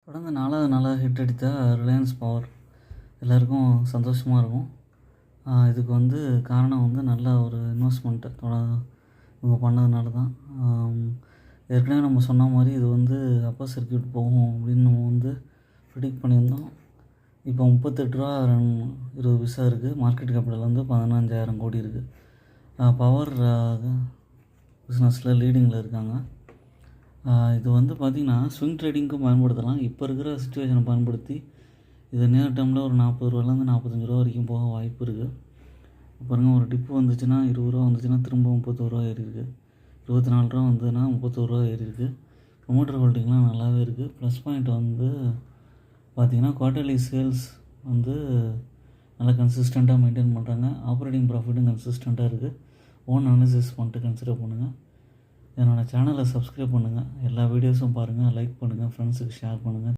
கடந்த 4வது நாளாக ஹிட் அடித்த ரிலையன்ஸ் பவர் எல்லாருக்கும் சந்தோஷமாக இருக்கும். இதுக்கு காரணம் நல்ல ஒரு இன்வெஸ்ட்மெண்ட்டு இவங்க பண்ணதுனால தான். ஏற்கனவே நம்ம சொன்ன மாதிரி இது அப்பர் சர்க்யூட் போகும் அப்படின்னு நம்ம ப்ரிடிக்ட் பண்ணியிருந்தோம். இப்போ ₹38.20 இருக்குது. மார்க்கெட் கேபிட்டல் 15,000 கோடி இருக்குது. பவர் பிஸ்னஸில் லீடிங்கில் இருக்காங்க. இது பார்த்திங்கன்னா ஸ்விங் ட்ரேடிங்க்கும் பயன்படுத்தலாம். இப்போ இருக்கிற சுச்சுவேஷனை பயன்படுத்தி இது நியர் டேர்மில் ஒரு ₹40 ₹45 வரைக்கும் போக வாய்ப்பு இருக்குது. பாருங்கள், ஒரு டிப்பு வந்துச்சுன்னா ₹20 வந்துச்சுன்னா திரும்ப ₹31 ஏறி இருக்குது. ₹24 வந்ததுன்னா ₹31 ஏறி இருக்குது. ப்ரொமோட்டர் ஹோல்டிங்லாம் நல்லாவே இருக்குது. ப்ளஸ் பாயிண்ட் பார்த்திங்கன்னா குவார்ட்டர்லி சேல்ஸ் நல்லா கன்சிஸ்டண்ட்டாக மெயின்டைன் பண்ணுறாங்க. ஆப்ரேட்டிங் ப்ராஃபிட்டும் கன்சிஸ்டண்ட்டாக இருக்குது. ஓன் அனாலிசிஸ் பண்ணிட்டு கன்சிடர் பண்ணுங்கள். என்னோடய சேனலை சப்ஸ்கிரைப் பண்ணுங்கள். எல்லா வீடியோஸும் பாருங்கள், லைக் பண்ணுங்கள், ஃப்ரெண்ட்ஸுக்கு ஷேர் பண்ணுங்கள்.